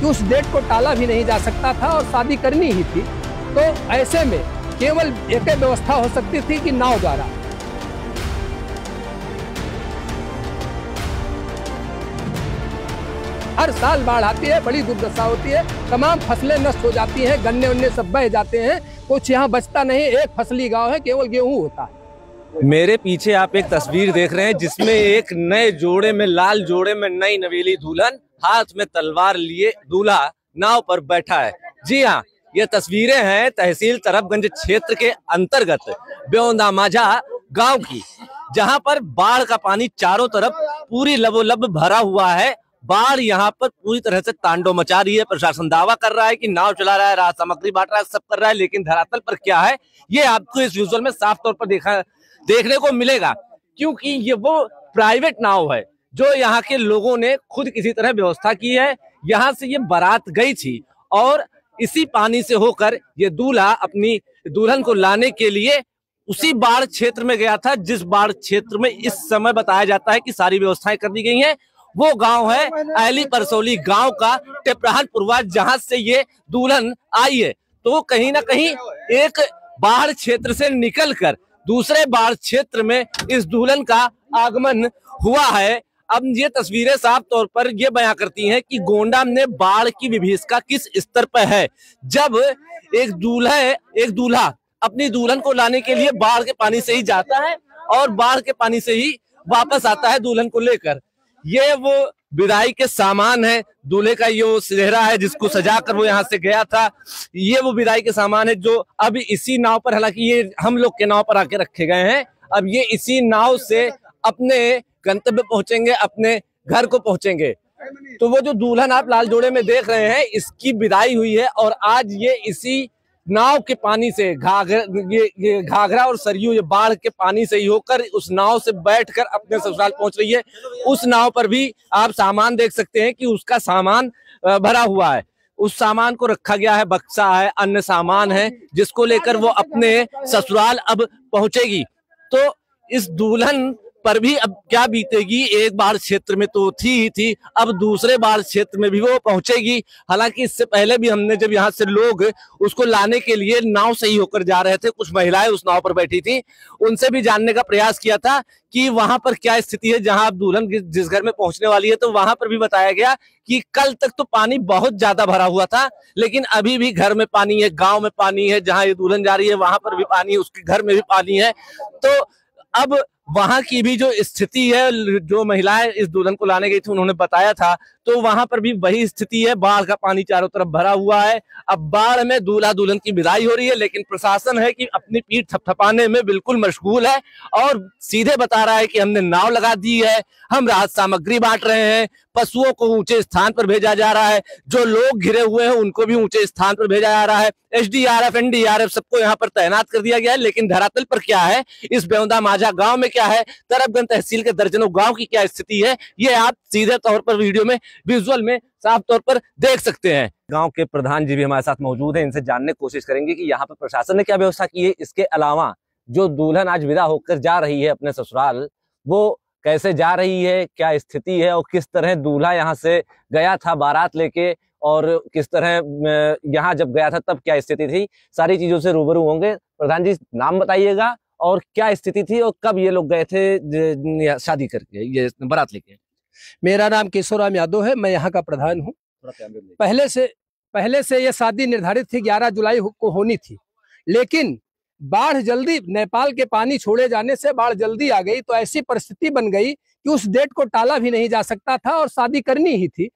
कि उस डेट को टाला भी नहीं जा सकता था और शादी करनी ही थी। तो ऐसे में केवल एक ही व्यवस्था हो सकती थी कि नाव द्वारा। हर साल बाढ़ आती है, बड़ी दुर्दशा होती है, तमाम फसलें नष्ट हो जाती हैं, गन्ने उन्ने सब बह जाते हैं, कुछ यहाँ बचता नहीं। एक फसली गांव है, केवल गेहूं होता है। मेरे पीछे आप एक तस्वीर देख रहे हैं जिसमें एक नए जोड़े में, लाल जोड़े में नई नवेली दुल्हन, हाथ में तलवार लिए दूल्हा नाव पर बैठा है। जी हाँ, ये तस्वीरें हैं तहसील तरफगंज क्षेत्र के अंतर्गत बेउंदा माझा गांव की, जहां पर बाढ़ का पानी चारों तरफ पूरी लबोलब भरा हुआ है। बाढ़ यहाँ पर पूरी तरह से तांडव मचा रही है। प्रशासन दावा कर रहा है कि नाव चला रहा है, राहत सामग्री बांट रहा है, सब कर रहा है, लेकिन धरातल पर क्या है ये आपको इस विजुअल में साफ तौर पर देखने को मिलेगा, क्योंकि ये वो प्राइवेट नाव है जो यहाँ के लोगों ने खुद किसी तरह व्यवस्था की है। यहाँ से ये बारात गई थी और इसी पानी से होकर ये दूल्हा अपनी दुल्हन को लाने के लिए उसी बाढ़ क्षेत्र में गया था, जिस बाढ़ क्षेत्र में इस समय बताया जाता है कि सारी व्यवस्थाएं कर दी गई हैं। वो गांव है अहली परसौली गांव का टेपराहन पुरवा, जहां से ये दुल्हन आई है। तो कहीं ना कहीं एक बाढ़ क्षेत्र से निकलकर दूसरे बाढ़ क्षेत्र में इस दुल्हन का आगमन हुआ है। अब ये तस्वीरें साफ तौर पर ये बयां करती हैं कि गोंडा में बाढ़ की विभीषिका किस स्तर पर है, जब एक दूल्हा अपनी दुल्हन को लाने के लिए बाढ़ के पानी से ही जाता है और बाढ़ के पानी से ही वापस आता है दुल्हन को लेकर। ये वो विदाई के सामान है, दूल्हे का ये वो सेहरा है जिसको सजा कर वो यहाँ से गया था। ये वो विदाई के सामान है जो अब इसी नाव पर, हालांकि ये हम लोग के नाव पर आके रखे गए हैं, अब ये इसी नाव से अपने गंतव्य पहुंचेंगे, अपने घर को पहुंचेंगे। तो वो जो दुल्हन आप लाल जोड़े में देख रहे हैं, इसकी विदाई हुई है और आज ये इसी नाव के पानी से घाघरा और सरयू, ये बाढ़ के पानी से ही होकर उस नाव से बैठकर अपने ससुराल पहुंच रही है। उस नाव पर भी आप सामान देख सकते हैं कि उसका सामान भरा हुआ है, उस सामान को रखा गया है, बक्सा है, अन्य सामान है, जिसको लेकर वो अपने ससुराल अब पहुंचेगी। तो इस दुल्हन पर भी अब क्या बीतेगी, एक बाढ़ क्षेत्र में तो थी ही थी, अब दूसरे बाढ़ क्षेत्र में भी वो पहुंचेगी। हालांकि इससे पहले भी हमने जब यहाँ से लोग उसको लाने के लिए नाव से ही होकर जा रहे थे, कुछ महिलाएं उस नाव पर बैठी थी, उनसे भी जानने का प्रयास किया था कि वहां पर क्या स्थिति है। जहां अब दुल्हन जिस घर में पहुंचने वाली है, तो वहां पर भी बताया गया कि कल तक तो पानी बहुत ज्यादा भरा हुआ था, लेकिन अभी भी घर में पानी है, गाँव में पानी है, जहाँ ये दुल्हन जा रही है वहां पर भी पानी है, उसके घर में भी पानी है। तो अब वहां की भी जो स्थिति है, जो महिलाएं इस दुल्हन को लाने गई थी उन्होंने बताया था, तो वहां पर भी वही स्थिति है, बाढ़ का पानी चारों तरफ भरा हुआ है। अब बाढ़ में दूल्हा दुल्हन की विदाई हो रही है, लेकिन प्रशासन है कि अपनी पीठ थपथपाने में बिल्कुल मशगूल है और सीधे बता रहा है कि हमने नाव लगा दी है, हम राहत सामग्री बांट रहे हैं, पशुओं को ऊंचे स्थान पर भेजा जा रहा है, जो लोग घिरे हुए हैं उनको भी ऊंचे स्थान पर भेजा जा रहा है, एसडीआरएफ एनडीआरएफ सबको यहाँ पर तैनात कर दिया गया है। लेकिन धरातल पर क्या है, इस बेउंदा माझा गांव में क्या है, तरफगंज तहसील के दर्जनों गांव की क्या स्थिति है, ये आप सीधे तौर पर वीडियो में, विजुअल में साफ तौर पर देख सकते हैं। गांव के प्रधान जी भी हमारे साथ मौजूद हैं, इनसे जानने की कोशिश करेंगे कि यहाँ पर प्रशासन ने क्या व्यवस्था की है। इसके अलावा जो दुल्हन आज विदा होकर जा रही है अपने ससुराल, वो कैसे जा रही है, क्या स्थिति है और किस तरह दूल्हा यहाँ से गया था बारात लेके, और किस तरह यहाँ जब गया था तब क्या स्थिति थी, सारी चीजों से रूबरू होंगे। प्रधान जी, नाम बताइएगा और क्या स्थिति थी और कब ये लोग गए थे शादी करके, ये बारात लेके। मेरा नाम केशवराम यादव है, मैं यहाँ का प्रधान हूँ। पहले से ये शादी निर्धारित थी, 11 जुलाई को होनी थी, लेकिन बाढ़ जल्दी, नेपाल के पानी छोड़े जाने से बाढ़ जल्दी आ गई, तो ऐसी परिस्थिति बन गई कि उस डेट को टाला भी नहीं जा सकता था और शादी करनी ही थी।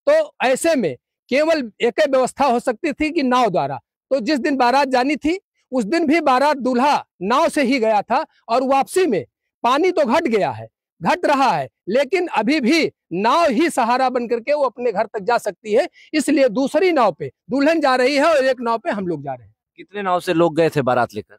तो ऐसे में केवल एक ही व्यवस्था हो सकती थी कि नाव द्वारा। तो जिस दिन बारात जानी थी उस दिन भी बारात दूल्हा नाव से ही गया था और वापसी में पानी तो घट रहा है, लेकिन अभी भी नाव ही सहारा बन करके वो अपने घर तक जा सकती है। इसलिए दूसरी नाव पे दुल्हन जा रही है और एक नाव पे हम लोग जा रहे हैं। कितने नाव से लोग गए थे बारात लेकर?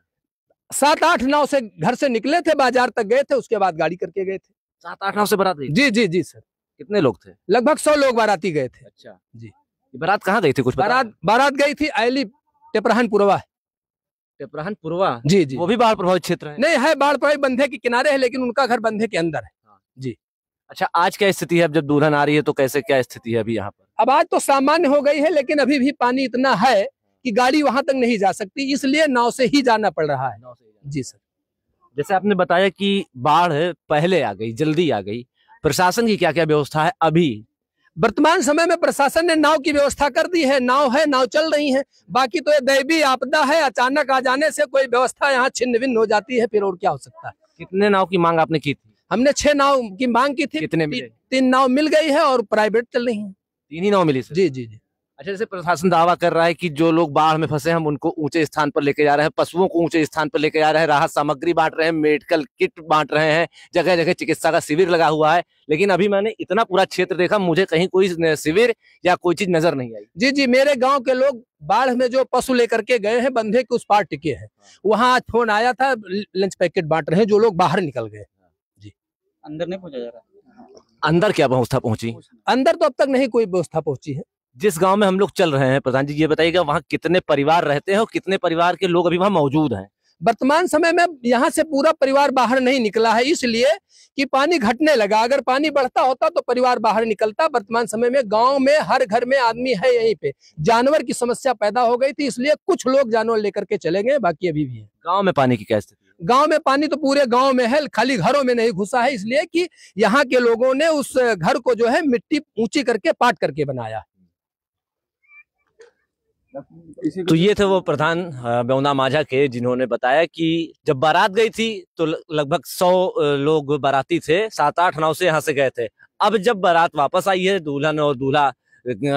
7-8 नाव से घर से निकले थे, बाजार तक गए थे, उसके बाद गाड़ी करके गए थे। 7-8 नाव से बारात गई? जी जी जी सर। कितने लोग थे? लगभग 100 लोग बाराती गए थे। अच्छा जी। बारात कहाँ गई थी, कुछ बारात गई थी अहली टेपराहन पुरवा। टेपराहन पुरवा? जी जी। वो भी बाढ़ प्रभावित क्षेत्र है? नहीं है, बाढ़ प्रभावित बंधे के किनारे है, लेकिन उनका घर बंधे के अंदर है। जी। अच्छा, आज क्या स्थिति है, अब जब दुल्हन आ रही है तो कैसे क्या स्थिति है अभी यहाँ पर? आवाज तो सामान्य हो गई है, लेकिन अभी भी पानी इतना है कि गाड़ी वहां तक नहीं जा सकती, इसलिए नाव से ही जाना पड़ रहा है। जी सर। जैसे आपने बताया कि बाढ़ पहले आ गई, जल्दी आ गई, प्रशासन की क्या क्या व्यवस्था है अभी? वर्तमान समय में प्रशासन ने नाव की व्यवस्था कर दी है, नाव चल रही है। बाकी तो ये दैवीय आपदा है, अचानक आ जाने से कोई व्यवस्था यहाँ छिन्न भिन्न हो जाती है, फिर और क्या हो सकता है। कितने नाव की मांग आपने की थी? हमने 6 नाव की मांग की थी। कितने मिले? 3 नाव मिल गई है और प्राइवेट चल रही है। 3 ही नाव मिली सर? जी जी जी। अच्छा, जैसे प्रशासन दावा कर रहा है कि जो लोग बाढ़ में फंसे हम उनको ऊंचे स्थान पर लेके जा रहे हैं, पशुओं को ऊंचे स्थान पर लेके जा रहे हैं, राहत सामग्री बांट रहे हैं, मेडिकल किट बांट रहे हैं, जगह जगह चिकित्सा का शिविर लगा हुआ है, लेकिन अभी मैंने इतना पूरा क्षेत्र देखा, मुझे कहीं कोई शिविर या कोई चीज नजर नहीं आई। जी जी, मेरे गांव के लोग बाढ़ में जो पशु लेकर के गए हैं, बंधे के उस पार टिके हैं, वहां आज फोन आया था, लंच पैकेट बांट रहे हैं, जो लोग बाहर निकल गए। जी। अंदर नहीं पहुंचा जा रहा? अंदर क्या व्यवस्था पहुंची? अंदर तो अब तक नहीं कोई व्यवस्था पहुंची है। जिस गांव में हम लोग चल रहे हैं, प्रधान जी ये बताइएगा वहाँ कितने परिवार रहते हैं और कितने परिवार के लोग अभी वहाँ मौजूद हैं? वर्तमान समय में यहाँ से पूरा परिवार बाहर नहीं निकला है, इसलिए कि पानी घटने लगा। अगर पानी बढ़ता होता तो परिवार बाहर निकलता। वर्तमान समय में गांव में हर घर में आदमी है। यहीं पे जानवर की समस्या पैदा हो गई थी, इसलिए कुछ लोग जानवर लेकर के चले गए, बाकी अभी भी है। गांव में पानी की क्या स्थिति है? गांव में पानी तो पूरे गांव में है, खाली घरों में नहीं घुसा है, इसलिए कि यहाँ के लोगों ने उस घर को जो है मिट्टी ऊंची करके पाट करके बनाया। तो ये थे वो प्रधान बेवना माझा के, जिन्होंने बताया कि जब बारात गई थी तो लगभग 100 लोग बाराती थे, 7-8 नाव से यहाँ से गए थे। अब जब बारात वापस आई है, दुल्हन और दूल्हा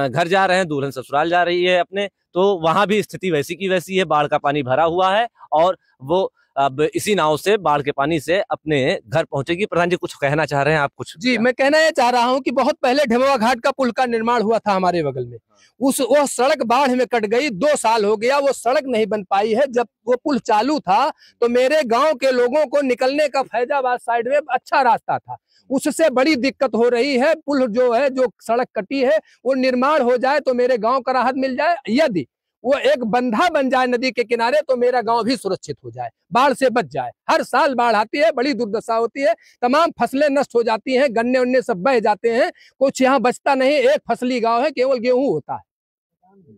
घर जा रहे हैं, दुल्हन ससुराल जा रही है अपने, तो वहां भी स्थिति वैसी की वैसी है, बाढ़ का पानी भरा हुआ है और वो अब इसी नाव से बाढ़ के पानी से अपने घर पहुंचेगी। प्रधान जी कुछ कहना चाह रहे हैं आप? कुछ जी, मैं कहना ये चाह रहा हूँ कि बहुत पहले ढेमवा घाट का पुल का निर्माण हुआ था हमारे बगल में, वो सड़क बाढ़ में कट गई, 2 साल हो गया, वो सड़क नहीं बन पाई है। जब वो पुल चालू था तो मेरे गांव के लोगों को निकलने का फैजाबाद साइड में अच्छा रास्ता था, उससे बड़ी दिक्कत हो रही है। पुल जो है, जो सड़क कटी है, वो निर्माण हो जाए तो मेरे गांव का राहत मिल जाए। यदि वो एक बंधा बन जाए नदी के किनारे तो मेरा गांव भी सुरक्षित हो जाए, बाढ़ से बच जाए। हर साल बाढ़ आती है, बड़ी दुर्दशा होती है, तमाम फसलें नष्ट हो जाती हैं, गन्ने उन्ने सब बह जाते हैं, कुछ यहाँ बचता नहीं। एक फसली गांव है, केवल गेहूं होता है।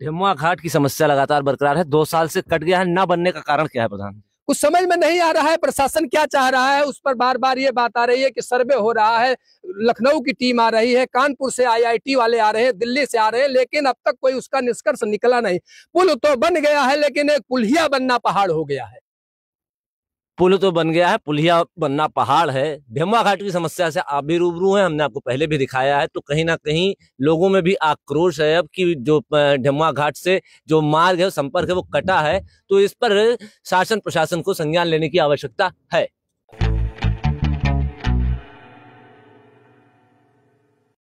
ढेमुआ घाट की समस्या लगातार बरकरार है, 2 साल से कट गया है, ना बनने का कारण क्या है प्रधान? कुछ समझ में नहीं आ रहा है, प्रशासन क्या चाह रहा है। उस पर बार बार ये बात आ रही है कि सर्वे हो रहा है, लखनऊ की टीम आ रही है, कानपुर से IIT वाले आ रहे हैं, दिल्ली से आ रहे हैं, लेकिन अब तक कोई उसका निष्कर्ष निकला नहीं। पुल तो बन गया है, लेकिन एक पुलिया बनना पहाड़ हो गया है। पुल तो बन गया है, पुलिया बनना पहाड़ है। ढेमुआ घाट की समस्या से आप भी रूबरू हैं, हमने आपको पहले भी दिखाया है, तो कहीं ना कहीं लोगों में भी आक्रोश है अब कि जो ढेमुआ घाट से जो मार्ग है, संपर्क है, वो कटा है, तो इस पर शासन प्रशासन को संज्ञान लेने की आवश्यकता है।